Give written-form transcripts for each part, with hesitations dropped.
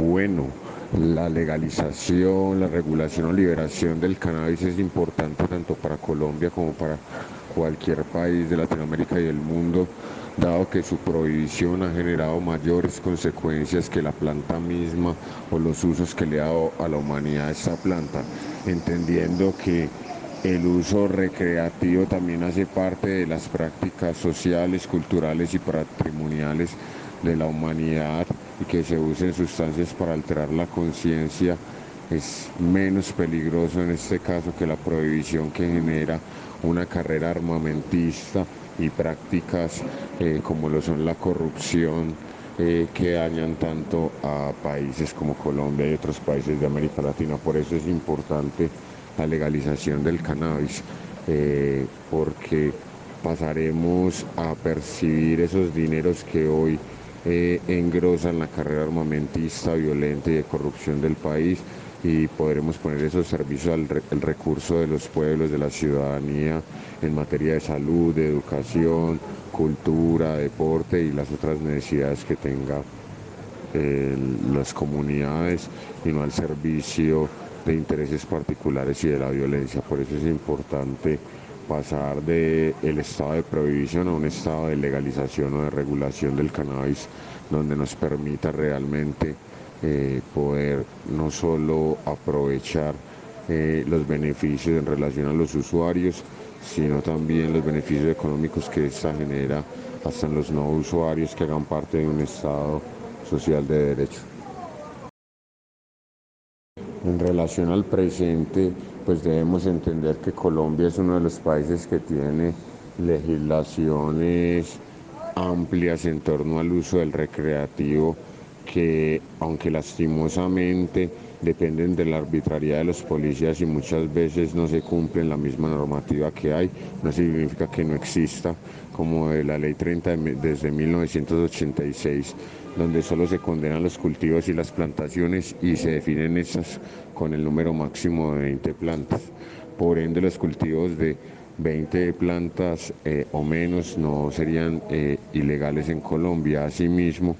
bueno, la legalización, la regulación o liberación del cannabis es importante tanto para Colombia como para cualquier país de Latinoamérica y del mundo, dado que su prohibición ha generado mayores consecuencias que la planta misma o los usos que le ha dado a la humanidad esta planta, entendiendo que el uso recreativo también hace parte de las prácticas sociales, culturales y patrimoniales de la humanidad, y que se usen sustancias para alterar la conciencia es menos peligroso en este caso que la prohibición que genera una carrera armamentista y prácticas como lo son la corrupción, que dañan tanto a países como Colombia y otros países de América Latina. Por eso es importante la legalización del cannabis, porque pasaremos a percibir esos dineros que hoy engrosan la carrera armamentista, violenta y de corrupción del país, y podremos poner esos servicios el recurso de los pueblos, de la ciudadanía, en materia de salud, de educación, cultura, deporte y las otras necesidades que tenga las comunidades, y no al servicio de intereses particulares y de la violencia. Por eso es importante pasar del estado de prohibición a un estado de legalización o de regulación del cannabis, donde nos permita realmente poder no solo aprovechar los beneficios en relación a los usuarios, sino también los beneficios económicos que esta genera hasta en los no usuarios que hagan parte de un estado social de derecho. En relación al presente, pues debemos entender que Colombia es uno de los países que tiene legislaciones amplias en torno al uso del recreativo, que aunque lastimosamente dependen de la arbitrariedad de los policías y muchas veces no se cumplen la misma normativa que hay, no significa que no exista, como de la ley 30 desde 1986, donde solo se condenan los cultivos y las plantaciones y se definen estas con el número máximo de 20 plantas. Por ende, los cultivos de 20 plantas o menos no serían ilegales en Colombia. Asimismo,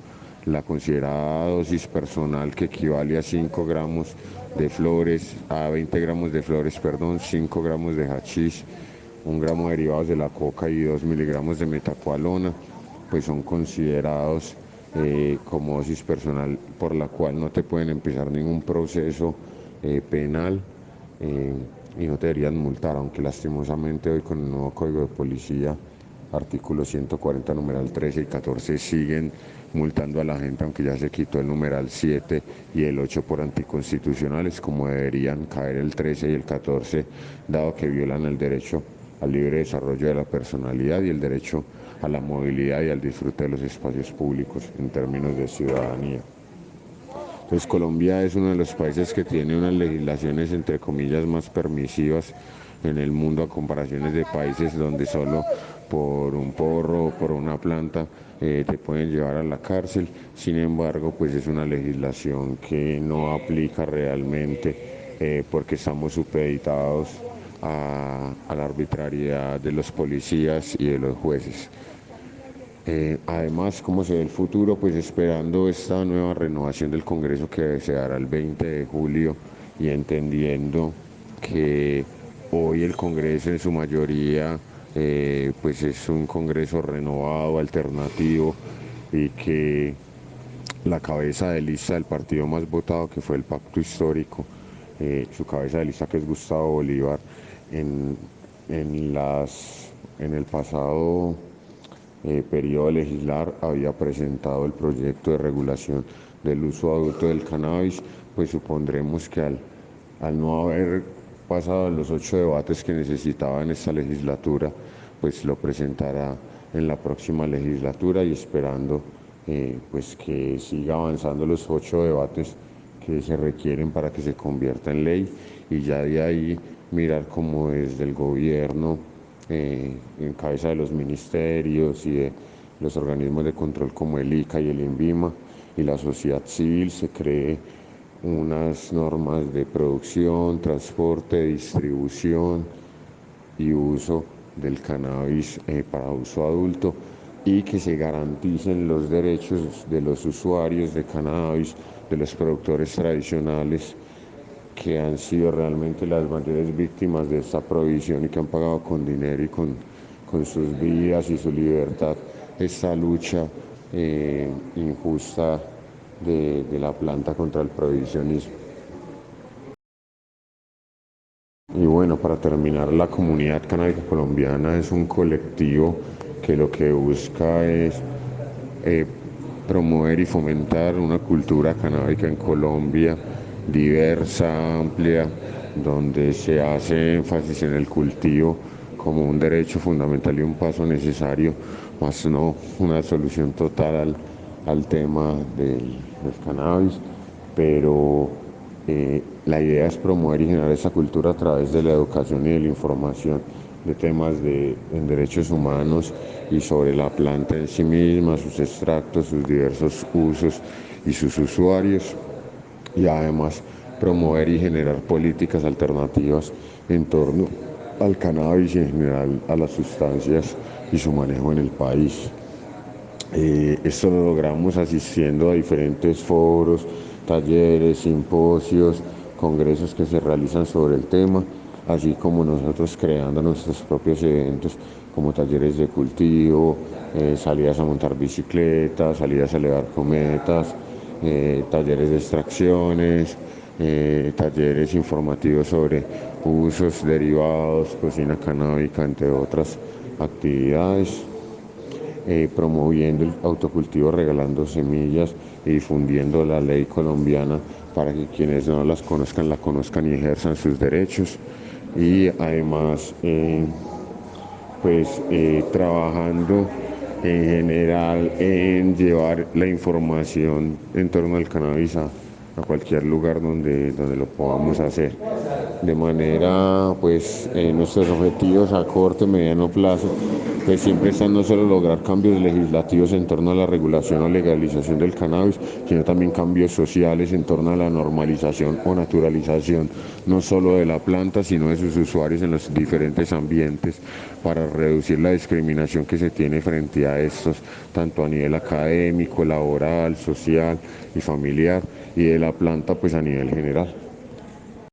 la considerada dosis personal, que equivale a 5 gramos de flores, a 20 gramos de flores, perdón, 5 gramos de hachís, 1 gramo de derivados de la coca y 2 miligramos de metacualona, pues son considerados como dosis personal, por la cual no te pueden empezar ningún proceso penal, eh, y no te deberían multar, aunque lastimosamente hoy con el nuevo Código de Policía, artículo 140, numeral 13 y 14, siguen multando a la gente, aunque ya se quitó el numeral 7 y el 8 por anticonstitucionales, como deberían caer el 13 y el 14, dado que violan el derecho al libre desarrollo de la personalidad y el derecho a la movilidad y al disfrute de los espacios públicos en términos de ciudadanía. Entonces Colombia es uno de los países que tiene unas legislaciones entre comillas más permisivas en el mundo, a comparaciones de países donde solo por un porro o por una planta te pueden llevar a la cárcel. Sin embargo, pues es una legislación que no aplica realmente, porque estamos supeditados a la arbitrariedad de los policías y de los jueces. Además, ¿cómo se ve el futuro? Pues esperando esta nueva renovación del Congreso que se dará el 20 de julio, y entendiendo que hoy el Congreso en su mayoría pues es un Congreso renovado, alternativo, y que la cabeza de lista del partido más votado, que fue el Pacto Histórico, su cabeza de lista, que es Gustavo Bolívar, en, en el pasado periodo de legislar había presentado el proyecto de regulación del uso adulto del cannabis, pues supondremos que al no haber pasado los 8 debates que necesitaba en esta legislatura, pues lo presentará en la próxima legislatura, y esperando pues que siga avanzando los 8 debates que se requieren para que se convierta en ley, y ya de ahí mirar cómo desde el gobierno, en cabeza de los ministerios y de los organismos de control como el ICA y el INVIMA y la sociedad civil, se cree unas normas de producción, transporte, distribución y uso del cannabis para uso adulto, y que se garanticen los derechos de los usuarios de cannabis, de los productores tradicionales que han sido realmente las mayores víctimas de esta prohibición y que han pagado con dinero y con sus vidas y su libertad esta lucha injusta de la planta contra el prohibicionismo. Y bueno, para terminar, la comunidad canábica colombiana es un colectivo que lo que busca es eh, promover y fomentar una cultura canábica en Colombia diversa, amplia, donde se hace énfasis en el cultivo como un derecho fundamental y un paso necesario, más no una solución total al tema del cannabis, pero la idea es promover y generar esa cultura a través de la educación y de la información de temas en derechos humanos y sobre la planta en sí misma, sus extractos, sus diversos usos y sus usuarios, y además promover y generar políticas alternativas en torno al cannabis y en general a las sustancias y su manejo en el país. Esto lo logramos asistiendo a diferentes foros, talleres, simposios, congresos que se realizan sobre el tema, así como nosotros creando nuestros propios eventos como talleres de cultivo, salidas a montar bicicletas, salidas a elevar cometas, talleres de extracciones, talleres informativos sobre usos derivados, cocina canábica, entre otras actividades, promoviendo el autocultivo, regalando semillas y difundiendo la ley colombiana para que quienes no las conozcan la conozcan y ejerzan sus derechos. Y además, trabajando en general en llevar la información en torno al cannabis a cualquier lugar donde lo podamos hacer. De manera, nuestros objetivos a corto y mediano plazo, pues siempre están no solo lograr cambios legislativos en torno a la regulación o legalización del cannabis, sino también cambios sociales en torno a la normalización o naturalización, no solo de la planta, sino de sus usuarios en los diferentes ambientes, para reducir la discriminación que se tiene frente a estos, tanto a nivel académico, laboral, social y familiar, y de la planta pues a nivel general.